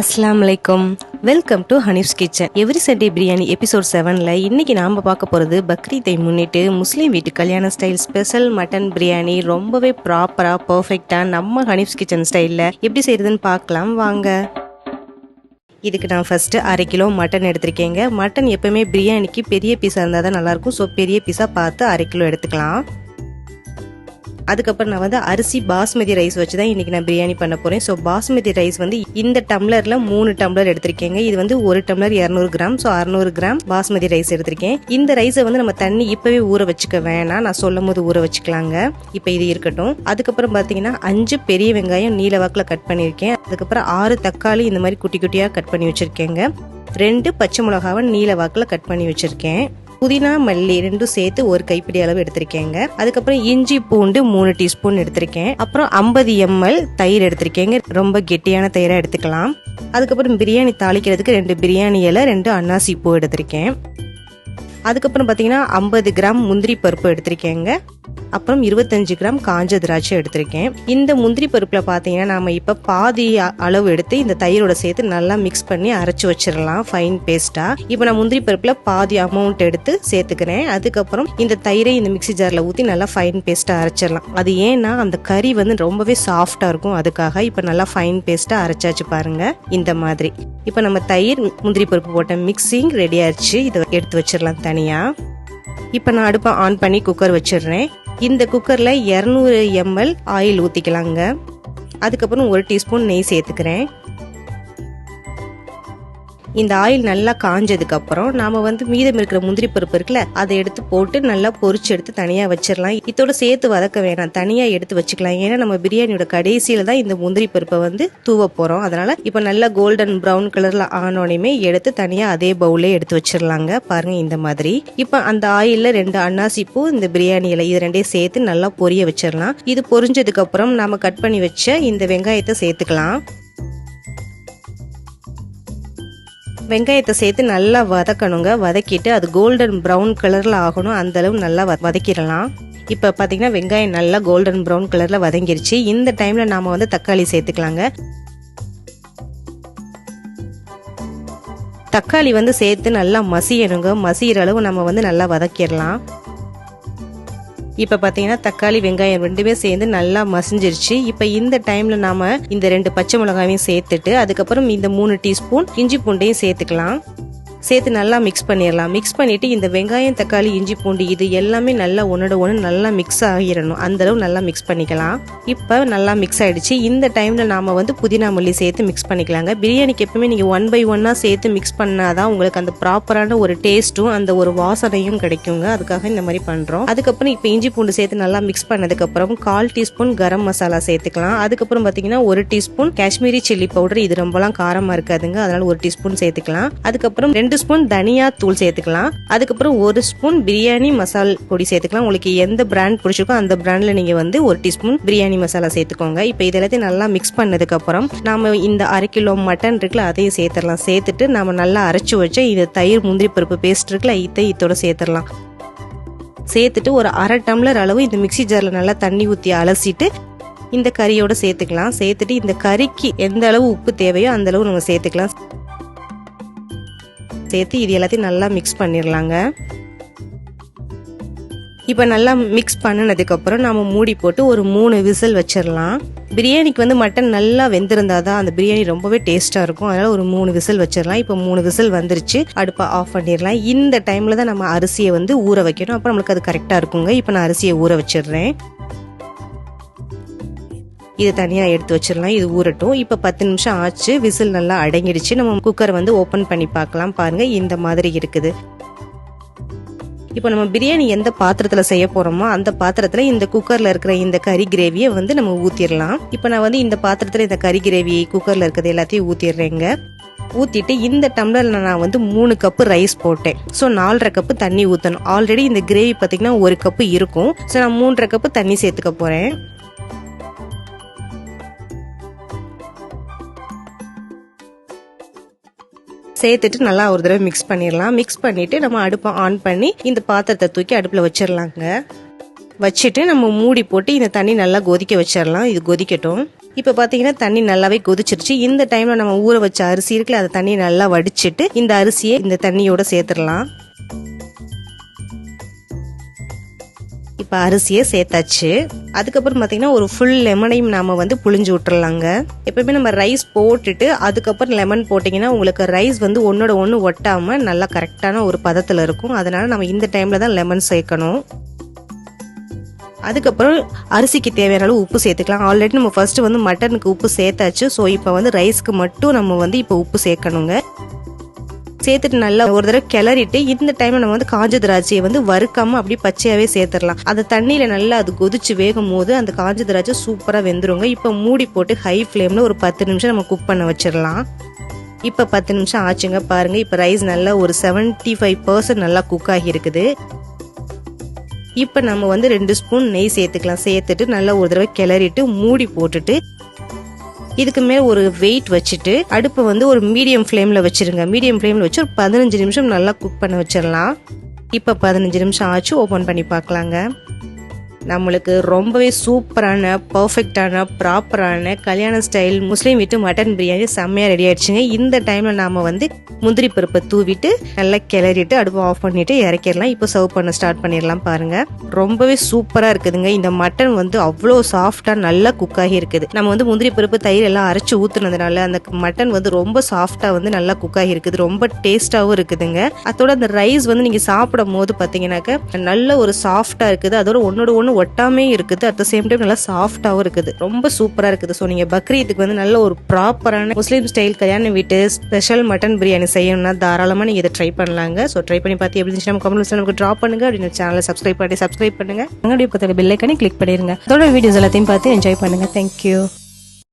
அஸ்ஸலாமு அலைக்கும். Welcome to Hanif's kitchen. Every Sunday biryani episode 7ல் இன்னைக்கு நாம் பார்க்க போகிறது பக்ரீத்தை முன்னிட்டு முஸ்லீம் வீட்டு கல்யாண ஸ்டைல் ஸ்பெஷல் மட்டன் பிரியாணி. ரொம்பவே ப்ராப்பராக பர்ஃபெக்டாக நம்ம ஹனீஃப்ஸ் கிச்சன் ஸ்டைலில் எப்படி செய்கிறதுன்னு பார்க்கலாம் வாங்க. இதுக்கு நான் ஃபஸ்ட்டு 1/2 கிலோ மட்டன் எடுத்திருக்கேங்க. மட்டன் எப்போவுமே பிரியாணிக்கு பெரிய பீஸாக இருந்தால் தான் நல்லாயிருக்கும். ஸோ பெரிய பீஸாக பார்த்து 1/2 கிலோ எடுத்துக்கலாம். அதுக்கப்புறம் நான் அரிசி பாஸ்மதி ரைஸ் வச்சு தான் இன்றைக்கி நான் பிரியாணி பண்ண போகிறேன். ஸோ பாஸ்மதி ரைஸ் இந்த டம்ளரில் 3 டம்ளர் எடுத்திருக்கேங்க. இது 1 tumbler 200 gram. So 600 gram basmati rice எடுத்திருக்கேன். இந்த ரைஸை நம்ம தண்ணி இப்போவே ஊற வச்சுக்க வேணாம், நான் சொல்லும் போது ஊற வச்சுக்கலாங்க. இப்போ இது இருக்கட்டும். அதுக்கப்புறம் பார்த்தீங்கன்னா 5 பெரிய வெங்காயம் நீல வாக்கில் கட் பண்ணியிருக்கேன். அதுக்கப்புறம் 6 தக்காளி இந்த மாதிரி குட்டி குட்டியாக கட் பண்ணி வச்சுருக்கேங்க. 2 பச்சை மிளகாவை நீல வாக்கில் கட் பண்ணி வச்சுருக்கேன். புதினா மல்லி 2 சேர்த்து 1 கைப்பிடி அளவு எடுத்திருக்கேங்க. அதுக்கப்புறம் இஞ்சி பூண்டு 3 டீஸ்பூன் எடுத்திருக்கேன். அப்புறம் 50 ml தயிர் எடுத்திருக்கேங்க. ரொம்ப கெட்டியான தயிராக எடுத்துக்கலாம். அதுக்கப்புறம் பிரியாணி தாளிக்கிறதுக்கு 2 பிரியாணி இலை 2 அன்னாசி பூ எடுத்திருக்கேன். அதுக்கப்புறம் பார்த்தீங்கன்னா 50 கிராம் முந்திரி பருப்பு எடுத்திருக்கேங்க. அப்புறம் 25 கிராம் காஞ்ச திராட்சை எடுத்திருக்கேன். இந்த முந்திரி பருப்பில் பார்த்தீங்கன்னா நாம் இப்போ பாதி அளவு எடுத்து இந்த தயிரோட சேர்த்து நல்லா மிக்ஸ் பண்ணி அரைச்சி வச்சிடலாம் ஃபைன் பேஸ்ட்டாக. இப்போ நான் முந்திரி பருப்பில் பாதி அமௌண்ட் எடுத்து சேர்த்துக்கிறேன். அதுக்கப்புறம் இந்த தயிரை இந்த மிக்சி ஜாரில் ஊற்றி நல்லா ஃபைன் பேஸ்ட்டாக அரைச்சிடலாம். அது ஏன்னா அந்த கறி ரொம்பவே சாஃப்டாக இருக்கும், அதுக்காக. இப்போ நல்லா ஃபைன் பேஸ்ட்டாக அரைச்சாச்சு பாருங்கள் இந்த மாதிரி. இப்போ நம்ம தயிர் முந்திரி பருப்பு போட்ட மிக்சிங் ரெடி ஆயிடுச்சு. இதை எடுத்து வச்சிடலாம் தனியாக. இப்போ நான் அடுப்பை ஆன் பண்ணி குக்கர் வச்சிடுறேன். இந்த குக்கரில் 200 ml ஆயில் ஊற்றிக்கலாங்க. அதுக்கப்புறம் 1 டீஸ்பூன் நெய் சேர்த்துக்கிறேன். இந்த ஆயில் நல்லா காஞ்சதுக்கப்புறம் நாம் மீதம் இருக்கிற முந்திரி பருப்பு இருக்குல்ல, அதை எடுத்து போட்டு நல்லா பொரிச்சு எடுத்து தனியாக வச்சிடலாம். இதோட சேர்த்து வதக்க வேணாம், தனியாக எடுத்து வச்சுக்கலாம். ஏன்னா நம்ம பிரியாணியோட கடைசியில் தான் இந்த முந்திரி பருப்பை தூவ போகிறோம். அதனால் இப்போ நல்லா கோல்டன் ப்ரௌன் கலரில் ஆனோடையுமே எடுத்து தனியாக அதே பவுலே எடுத்து வச்சிடலாங்க. பாருங்கள் இந்த மாதிரி. இப்போ அந்த ஆயிலில் 2 அன்னாசி பூ, இந்த பிரியாணி இலை, இது 2 சேர்த்து நல்லா பொரிய வச்சிடலாம். இது பொரிஞ்சதுக்கப்புறம் நாம் கட் பண்ணி வச்ச இந்த வெங்காயத்தை சேர்த்துக்கலாம். வெங்காயத்தை சேர்த்து நல்லா வதக்கணுங்க. வதக்கிட்டு அது கோல்டன் ப்ரௌன் கலரில் ஆகணும், அந்த அளவு நல்லா வதக்கிடலாம். இப்போ பார்த்தீங்கன்னா வெங்காயம் நல்லா கோல்டன் ப்ரௌன் கலரில் வதங்கிருச்சு. இந்த டைமில் நாம் தக்காளி சேர்த்துக்கலாங்க. தக்காளி சேர்த்து நல்லா மசியணுங்க. மசிகிற அளவு நம்ம நல்லா வதக்கிடலாம். இப்போ பார்த்தீங்கன்னா தக்காளி வெங்காயம் 2மே சேர்ந்து நல்லா மசிஞ்சிருச்சு. இப்போ இந்த டைமில் நாம் இந்த 2 பச்சை மிளகாவையும் சேர்த்துட்டு அதுக்கப்புறம் இந்த 3 டீஸ்பூன் இஞ்சி பூண்டையும் சேர்த்துக்கலாம். சேர்த்து நல்லா மிக்ஸ் பண்ணிடலாம். மிக்ஸ் பண்ணிவிட்டு இந்த வெங்காயம் தக்காளி இஞ்சி பூண்டு இது எல்லாமே நல்லா ஒன்றோட ஒன்று நல்லா மிக்ஸ் ஆகிடணும். அந்தளவு நல்லா மிக்ஸ் பண்ணிக்கலாம். இப்போ நல்லா மிக்ஸ் ஆகிடுச்சு. இந்த டைமில் நாம் புதினா மல்லி சேர்த்து மிக்ஸ் பண்ணிக்கலாங்க. பிரியாணிக்கு எப்பவுமே நீங்கள் 1 by 1 சேர்த்து மிக்ஸ் பண்ணாதான் உங்களுக்கு அந்த ப்ராப்பரான ஒரு டேஸ்ட்டும் அந்த ஒரு வாசனையும் கிடைக்குங்க. அதுக்காக இந்த மாதிரி பண்ணுறோம். அதுக்கப்புறம் இப்போ இஞ்சி பூண்டு சேர்த்து நல்லா மிக்ஸ் பண்ணதுக்கப்புறம் 1/4 டீஸ்பூன் கரம் மசாலா சேர்த்துக்கலாம். அதுக்கப்புறம் பார்த்தீங்கன்னா 1 டீஸ்பூன் காஷ்மீரி சில்லி பவுடர். இது ரொம்பலாம் காரமாக இருக்காதுங்க, அதனால 1 டீஸ்பூன் சேர்த்துக்கலாம். அதுக்கப்புறம் 2 ஸ்பூன் தனியா தூள் சேர்த்துக்கலாம். அதுக்கப்புறம் 1 ஸ்பூன் பிரியாணி மசால் பொடி சேர்த்துக்கலாம். உங்களுக்கு எந்த பிராண்ட் பிடிச்சிருக்கோ அந்த பிராண்ட்ல நீங்க 1 டீஸ்பூன் பிரியாணி மசாலா சேர்த்துக்கோங்க. இப்போ இது எல்லாத்தையும் நல்லா மிக்ஸ் பண்ணதுக்கு அப்புறம் நாம இந்த 1/2 கிலோ மட்டன் இருக்குல்ல, அதையும் சேர்த்துடலாம். சேர்த்துட்டு நாம நல்லா அரைச்சு வச்ச இந்த தயிர் முந்திரி பருப்பு பேஸ்ட் இருக்குல்ல, இதோட சேர்த்துடலாம். சேர்த்துட்டு ஒரு 1/2 டம்ளர் அளவு இந்த மிக்சி ஜார்ல நல்லா தண்ணி ஊற்றி அலசிட்டு இந்த கறியோட சேர்த்துக்கலாம். சேர்த்துட்டு இந்த கறிக்கு எந்த அளவு உப்பு தேவையோ அந்த அளவு நம்ம சேர்த்துக்கலாம். சேர்த்து இது எல்லாத்தையும் நல்லா மிக்ஸ் பண்ணிடலாங்க. இப்போ நல்லா மிக்ஸ் பண்ணினதுக்கப்புறம் நம்ம மூடி போட்டு ஒரு 3 விசில் வச்சிடலாம். பிரியாணிக்கு மட்டன் நல்லா வெந்திருந்தாதான் அந்த பிரியாணி ரொம்பவே டேஸ்ட்டாக இருக்கும். அதனால் ஒரு 3 விசில் வச்சிடலாம். இப்போ 3 விசில் வந்துருச்சு. அடுப்பை ஆஃப் பண்ணிடலாம். இந்த டைமில் தான் நம்ம அரிசியை ஊற வைக்கணும். அப்புறம் நம்மளுக்கு அது கரெக்டாக இருக்குங்க. இப்போ நான் அரிசியை ஊற வச்சிடுறேன். இது தனியாக எடுத்து வச்சிடலாம். இது ஊறட்டும். இப்போ 10 நிமிஷம் ஆச்சு. விசில் நல்லா அடங்கிடுச்சு. நம்ம குக்கர் ஓப்பன் பண்ணி பார்க்கலாம். பாருங்கள் இந்த மாதிரி இருக்குது. இப்போ நம்ம பிரியாணி எந்த பாத்திரத்தில் செய்ய போகிறோமோ அந்த பாத்திரத்தில் இந்த குக்கரில் இருக்கிற இந்த கறி கிரேவியை நம்ம ஊற்றிடலாம். இப்போ நான் இந்த பாத்திரத்தில் இந்த கறி கிரேவி குக்கரில் இருக்கிறது எல்லாத்தையும் ஊற்றிடுறேங்க. ஊற்றிட்டு இந்த டம்ளரில் நான் 3 கப்பு ரைஸ் போட்டேன். ஸோ 4.5 கப்பு தண்ணி ஊற்றணும். ஆல்ரெடி இந்த கிரேவி பார்த்தீங்கன்னா 1 கப்பு இருக்கும். ஸோ நான் 3.5 கப்பு தண்ணி சேர்த்துக்க போகிறேன். சேர்த்துட்டு நல்லா ஒரு தடவை மிக்ஸ் பண்ணிடலாம். மிக்ஸ் பண்ணிட்டு நம்ம அடுப்பை ஆன் பண்ணி இந்த பாத்திரத்தை தூக்கி அடுப்பில் வச்சிடலாங்க. வச்சுட்டு நம்ம மூடி போட்டு இந்த தண்ணி நல்லா கொதிக்க வச்சிடலாம். இது கொதிக்கட்டும். இப்போ பார்த்தீங்கன்னா தண்ணி நல்லாவே கொதிச்சிருச்சு. இந்த டைமில் நம்ம ஊற வச்ச அரிசி இருக்குல்ல, அதை தண்ணி நல்லா வடிச்சிட்டு இந்த அரிசியை இந்த தண்ணியோட சேர்த்துடலாம். இப்போ அரிசியை சேர்த்தாச்சு. அதுக்கப்புறம் பார்த்தீங்கன்னா ஒரு ஃபுல் லெமனையும் நாம் வந்து புழிஞ்சு விட்டுறலாங்க. எப்பவுமே நம்ம ரைஸ் போட்டுட்டு அதுக்கப்புறம் லெமன் போட்டிங்கன்னா உங்களுக்கு ரைஸ் வந்து ஒன்றோட ஒன்று ஒட்டாமல் நல்லா கரெக்டான ஒரு பதத்தில் இருக்கும். அதனால் நம்ம இந்த டைமில் தான் லெமன் சேர்க்கணும். அதுக்கப்புறம் அரிசிக்கு தேவையான அளவு உப்பு சேர்த்துக்கலாம். ஆல்ரெடி நம்ம ஃபர்ஸ்ட் வந்து மட்டனுக்கு உப்பு சேர்த்தாச்சு. ஸோ இப்போ வந்து ரைஸ்க்கு மட்டும் நம்ம வந்து இப்போ உப்பு சேர்க்கணுங்க. சேர்த்துட்டு நல்லா ஒரு தடவை கிளறிட்டு இந்த டைம்ல நம்ம வந்து காஞ்ச திராட்சையை வந்து வறுக்காம அப்படியே பச்சையாவே சேர்த்துடலாம். அந்த தண்ணியில நல்லா அது கொதிச்சு வேகும் போது அந்த காஞ்ச திராட்சை சூப்பரா வெந்துருங்க. இப்போ மூடி போட்டு ஹை ஃப்ளேம்ல ஒரு 10 நிமிஷம் நம்ம குக் பண்ண வச்சிடலாம். இப்போ 10 நிமிஷம் ஆச்சுங்க. பாருங்க, இப்போ ரைஸ் நல்லா ஒரு 75% நல்லா குக் ஆகி இருக்குது. இப்போ நம்ம வந்து 2 ஸ்பூன் நெய் சேர்த்துக்கலாம். சேர்த்துட்டு நல்லா ஒரு தடவை கிளறிட்டு மூடி போட்டுட்டு இதுக்கு மேலே ஒரு வெயிட் வச்சுட்டு அடுப்பை வந்து ஒரு மீடியம் ஃப்ளேமில் வச்சுருங்க. மீடியம் ஃப்ளேமில் வச்சு ஒரு 15 நிமிஷம் நல்லா குக் பண்ண வச்சிடலாம். இப்போ 15 நிமிஷம் ஆச்சு. ஓப்பன் பண்ணி பார்க்கலாங்க. நம்மளுக்கு ரொம்பவே சூப்பரான பர்ஃபெக்டான ப்ராப்பரான கல்யாண ஸ்டைல் முஸ்லீம் வீட்டு மட்டன் பிரியாணி செம்மையாக ரெடி ஆயிடுச்சுங்க. இந்த டைமில் நாம் வந்து முந்திரி பருப்பை தூவிட்டு நல்லா கிளறிட்டு அடுப்பு ஆஃப் பண்ணிட்டு இறக்கிடலாம். இப்போ சர்வ் பண்ண ஸ்டார்ட் பண்ணிடலாம். பாருங்க, ரொம்பவே சூப்பராக இருக்குதுங்க. இந்த மட்டன் வந்து அவ்வளோ சாஃப்டாக நல்லா குக் ஆகி இருக்குது. நம்ம வந்து முந்திரி பருப்பு தயிர் எல்லாம் அரைச்சி ஊற்றுனதுனால அந்த மட்டன் வந்து ரொம்ப சாஃப்டாக வந்து நல்லா குக் ஆகி இருக்குது. ரொம்ப டேஸ்டாகவும் இருக்குதுங்க. அதோட அந்த ரைஸ் வந்து நீங்கள் சாப்பிடும் போது பார்த்தீங்கன்னாக்க நல்ல ஒரு சாஃப்டாக இருக்குது. அதோட ஒன்னோட ஒன்று ஒட்டாமே இருக்குது. அட் த சேம் டைம் நல்லா சாஃப்டாகவும் இருக்குது. ரொம்ப சூப்பராக இருக்குது. ஸோ நீங்கள் பக்ரீத்துக்கு வந்து நல்ல ஒரு ப்ராப்பரான முஸ்லீம் ஸ்டைல் கல்யாண வீட்டு ஸ்பெஷல் மட்டன் பிரியாணி செய்யணும்னா தாராளமாக நீங்கள் இதை ட்ரை பண்ணலாங்க. ஸோ ட்ரை பண்ணி பார்த்து எப்படி இருந்துச்சு நம்ம கமெண்ட்ஸ்ல நமக்கு ட்ராப் பண்ணுங்க. அப்படின்னு சேனலை சப்ஸ்கிரைப் பண்ணுங்க. அங்கே பக்கத்தில் பெல் ஐக்கானே கிளிக் பண்ணிருங்க. அதோட வீடியோஸ் எல்லாத்தையும் பார்த்து என்ஜாய் பண்ணுங்க. தேங்க்யூ.